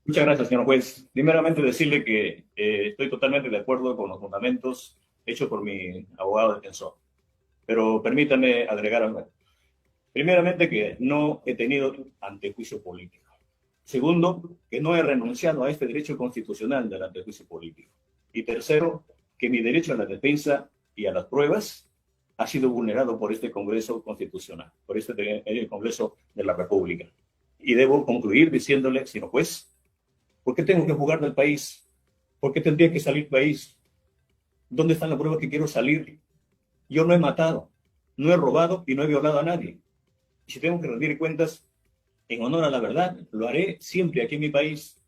Muchas gracias, señor juez. Primeramente decirle que estoy totalmente de acuerdo con los fundamentos hechos por mi abogado defensor. Pero permítame agregar algo. Primeramente, que no he tenido antejuicio político. Segundo, que no he renunciado a este derecho constitucional del antejuicio político. Y tercero, que mi derecho a la defensa y a las pruebas ha sido vulnerado por este Congreso Constitucional, por este Congreso de la República. Y debo concluir diciéndole, señor juez, ¿por qué tengo que jugar del país? ¿Por qué tendría que salir del país? ¿Dónde están las pruebas que quiero salir? Yo no he matado, no he robado y no he violado a nadie. Y si tengo que rendir cuentas en honor a la verdad, lo haré siempre aquí en mi país.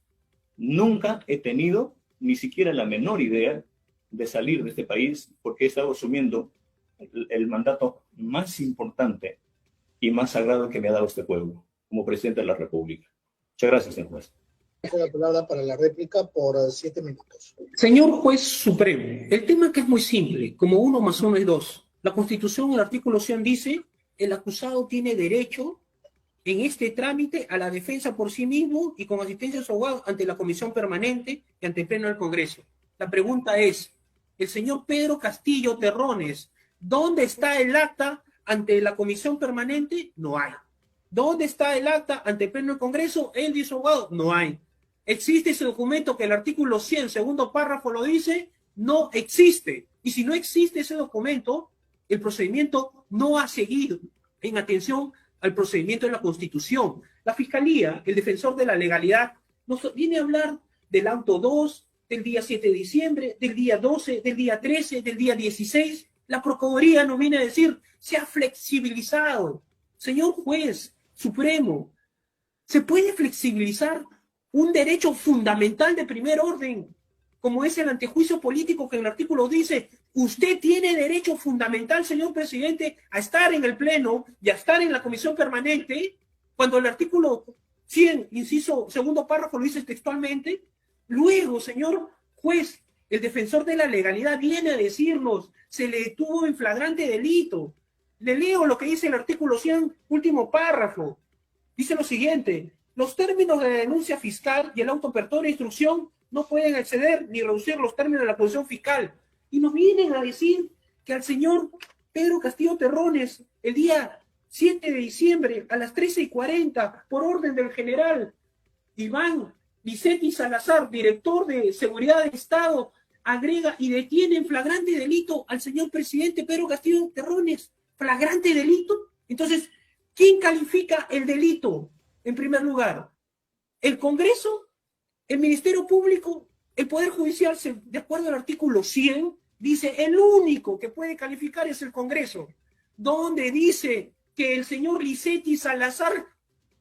Nunca he tenido ni siquiera la menor idea de salir de este país porque he estado asumiendo el mandato más importante y más sagrado que me ha dado este pueblo como presidente de la República. Muchas gracias, señor juez. La palabra para la réplica por 7 minutos. Señor juez supremo, el tema que es muy simple, como 1 más 1 es 2. La Constitución, el artículo 100 dice, el acusado tiene derecho en este trámite a la defensa por sí mismo y con asistencia de su abogado ante la Comisión Permanente y ante el Pleno del Congreso. La pregunta es, el señor Pedro Castillo Terrones, ¿dónde está el acta ante la Comisión Permanente? No hay. ¿Dónde está el acta ante el Pleno del Congreso? Él dice abogado, no hay. ¿Existe ese documento que el artículo 100, segundo párrafo lo dice? No existe. Y si no existe ese documento, el procedimiento no ha seguido en atención al procedimiento de la Constitución. La Fiscalía, el defensor de la legalidad, nos viene a hablar del auto 2, del día 7 de diciembre, del día 12, del día 13, del día 16. La Procuraduría nos viene a decir, se ha flexibilizado. Señor juez supremo, ¿se puede flexibilizar un derecho fundamental de primer orden, como es el antejuicio político que en el artículo dice, usted tiene derecho fundamental, señor presidente, a estar en el Pleno y a estar en la Comisión Permanente, cuando el artículo 100, inciso segundo párrafo, lo dice textualmente? Luego, señor juez, el defensor de la legalidad viene a decirnos, se le detuvo en flagrante delito. Le leo lo que dice el artículo 100, último párrafo. Dice lo siguiente, los términos de la denuncia fiscal y el auto apertura de instrucción no pueden exceder ni reducir los términos de la posición fiscal. Y nos vienen a decir que al señor Pedro Castillo Terrones, el día 7 de diciembre a las 13:40, por orden del general Iván Licetti Salazar, director de Seguridad de Estado, agrega y detiene en flagrante delito al señor presidente Pedro Castillo Terrones. ¿Flagrante delito? Entonces, ¿quién califica el delito? En primer lugar, el Congreso, el Ministerio Público, el Poder Judicial, de acuerdo al artículo 100, dice el único que puede calificar es el Congreso, donde dice que el señor Licetti Salazar,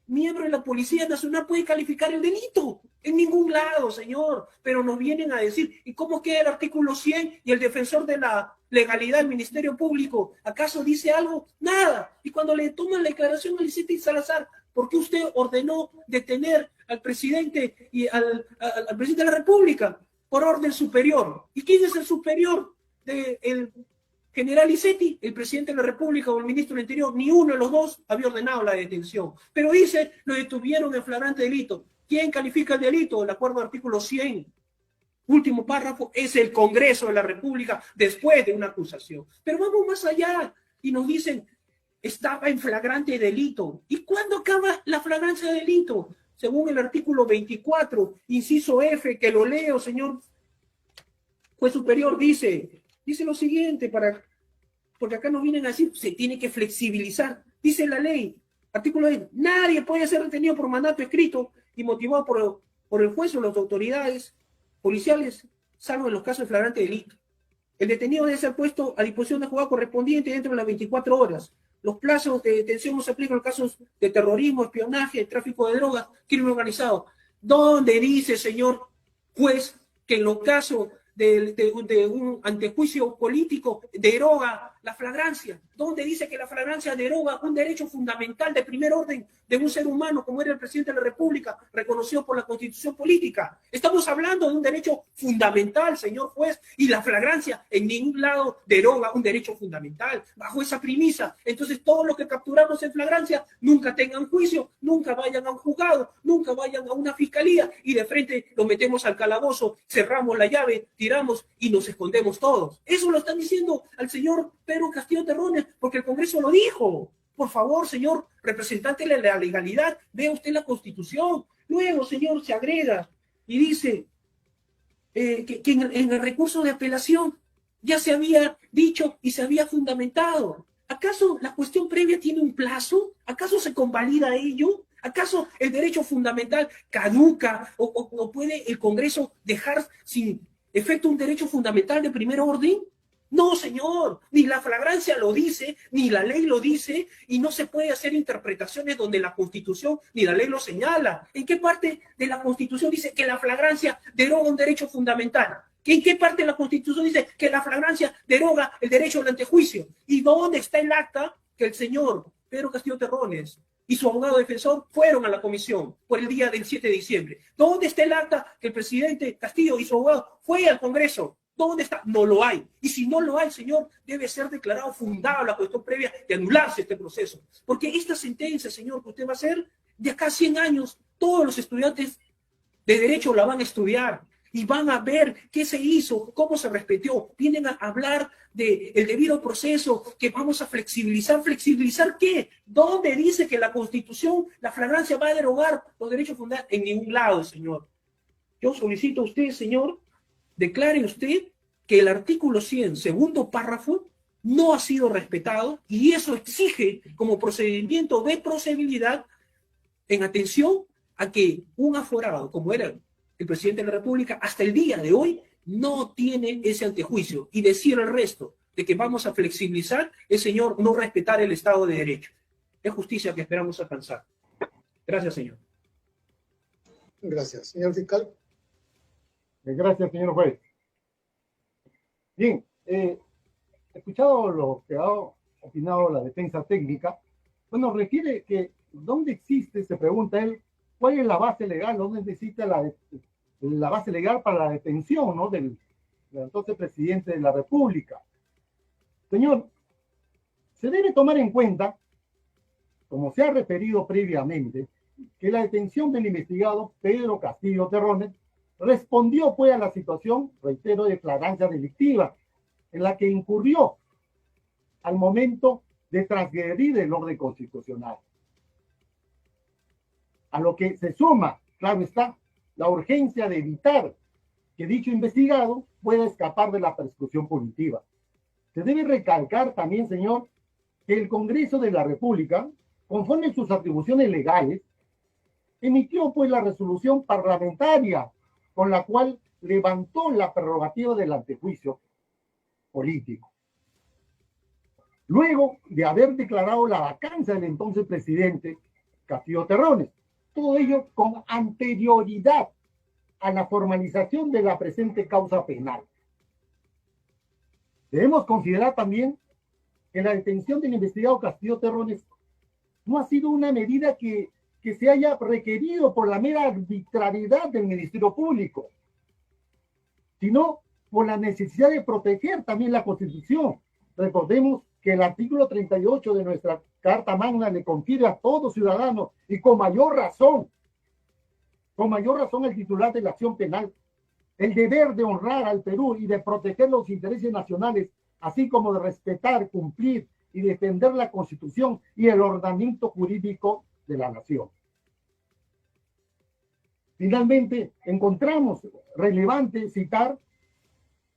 miembro de la Policía Nacional, puede calificar el delito. En ningún lado, señor, pero nos vienen a decir, ¿y cómo queda el artículo 100 y el defensor de la legalidad, el Ministerio Público? ¿Acaso dice algo? Nada. Y cuando le toman la declaración a Licetti Salazar, ¿por qué usted ordenó detener al presidente y al presidente de la República? Por orden superior. ¿Y quién es el superior del general Licetti? El presidente de la República o el ministro del Interior. Ni uno de los dos había ordenado la detención. Pero dice, lo detuvieron en flagrante delito. ¿Quién califica el delito? De acuerdo al artículo 100. Último párrafo, es el Congreso de la República después de una acusación. Pero vamos más allá y nos dicen, estaba en flagrante delito. ¿Y cuándo acaba la flagrancia de delito? Según el artículo 24, inciso F, que lo leo, señor juez superior, dice lo siguiente, porque acá nos vienen a decir, se tiene que flexibilizar. Dice la ley, artículo 10, nadie puede ser retenido por mandato escrito y motivado por el juez o las autoridades policiales, salvo en los casos de flagrante delito. El detenido debe ser puesto a disposición del juzgado correspondiente dentro de las 24 horas. Los plazos de detención no se aplican en casos de terrorismo, espionaje, tráfico de drogas, crimen organizado. ¿Dónde dice, señor juez, que en los casos de un antejuicio político deroga la flagrancia? ¿Dónde dice que la flagrancia deroga un derecho fundamental de primer orden de un ser humano como era el presidente de la República, reconocido por la Constitución Política? Estamos hablando de un derecho fundamental, señor juez, y la flagrancia en ningún lado deroga un derecho fundamental. Bajo esa premisa, entonces todos los que capturamos en flagrancia nunca tengan juicio, nunca vayan a un juzgado, nunca vayan a una fiscalía y de frente lo metemos al calabozo, cerramos la llave, tiramos y nos escondemos todos. Eso lo están diciendo al señor Pedro Castillo Terrones porque el Congreso lo dijo. Por favor, señor representante de la legalidad, vea usted la Constitución. Luego, señor, se agrega y dice que en el recurso de apelación ya se había dicho y se había fundamentado. ¿Acaso la cuestión previa tiene un plazo? ¿Acaso se convalida ello? ¿Acaso el derecho fundamental caduca o puede el Congreso dejar sin efecto un derecho fundamental de primer orden? No, señor, ni la flagrancia lo dice, ni la ley lo dice, y no se puede hacer interpretaciones donde la Constitución ni la ley lo señala. ¿En qué parte de la Constitución dice que la flagrancia deroga un derecho fundamental? ¿En qué parte de la Constitución dice que la flagrancia deroga el derecho al antejuicio? ¿Y dónde está el acta que el señor Pedro Castillo Terrones y su abogado defensor fueron a la comisión por el día del 7 de diciembre? ¿Dónde está el acta que el presidente Castillo y su abogado fue al Congreso? ¿Dónde está? No lo hay. Y si no lo hay, señor, debe ser declarado fundado la cuestión previa de anularse este proceso. Porque esta sentencia, señor, que usted va a hacer, de acá a 100 años, todos los estudiantes de Derecho la van a estudiar y van a ver qué se hizo, cómo se respetó. Vienen a hablar del debido proceso, que vamos a flexibilizar. ¿Flexibilizar qué? ¿Dónde dice que la Constitución, la flagrancia va a derogar los derechos fundamentales? En ningún lado, señor. Yo solicito a usted, señor, declare usted que el artículo 100, segundo párrafo, no ha sido respetado y eso exige como procedimiento de procedibilidad en atención a que un aforado, como era el presidente de la República, hasta el día de hoy no tiene ese antejuicio. Y decir el resto de que vamos a flexibilizar es, señor, no respetar el Estado de Derecho. Es justicia que esperamos alcanzar. Gracias, señor. Gracias. Señor fiscal. Gracias, señor juez. Bien, he escuchado lo que ha opinado la defensa técnica. Bueno, refiere que ¿dónde existe? Se pregunta él, ¿cuál es la base legal? ¿Dónde necesita la base legal para la detención, ¿no? del entonces presidente de la República? Señor, se debe tomar en cuenta, como se ha referido previamente, que la detención del investigado Pedro Castillo Terrones respondió pues a la situación, reitero, de flagrancia delictiva en la que incurrió al momento de transgredir el orden constitucional. A lo que se suma, claro está, la urgencia de evitar que dicho investigado pueda escapar de la persecución punitiva. Se debe recalcar también, señor, que el Congreso de la República, conforme a sus atribuciones legales, emitió pues la resolución parlamentaria con la cual levantó la prerrogativa del antejuicio político. Luego de haber declarado la vacancia del entonces presidente Castillo Terrones, todo ello con anterioridad a la formalización de la presente causa penal. Debemos considerar también que la detención del investigado Castillo Terrones no ha sido una medida que se haya requerido por la mera arbitrariedad del Ministerio Público, sino por la necesidad de proteger también la Constitución. Recordemos que el artículo 38 de nuestra Carta Magna le confiere a todo ciudadano, y con mayor razón al titular de la acción penal, el deber de honrar al Perú y de proteger los intereses nacionales, así como de respetar, cumplir y defender la Constitución y el ordenamiento jurídico de la nación. Finalmente, encontramos relevante citar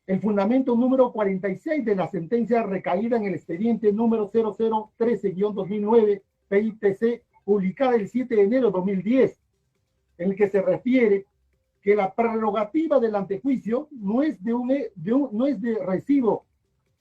el fundamento número 46 de la sentencia recaída en el expediente número 0013-2009 PITC, publicada el 7 de enero de 2010, en el que se refiere que la prerrogativa del antejuicio no es de recibo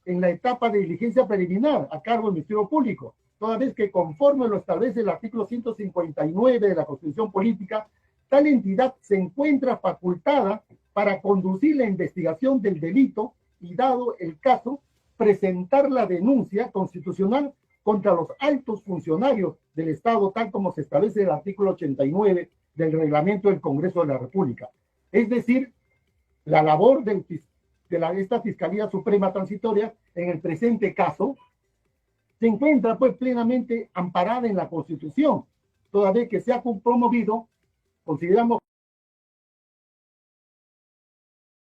en la etapa de diligencia preliminar a cargo del Ministerio Público, toda vez que conforme lo establece el artículo 159 de la Constitución Política, tal entidad se encuentra facultada para conducir la investigación del delito y, dado el caso, presentar la denuncia constitucional contra los altos funcionarios del Estado, tal como se establece en el artículo 89 del reglamento del Congreso de la República. Es decir, la labor de esta Fiscalía Suprema Transitoria, en el presente caso, se encuentra pues plenamente amparada en la Constitución, toda vez que se ha promovido, consideramos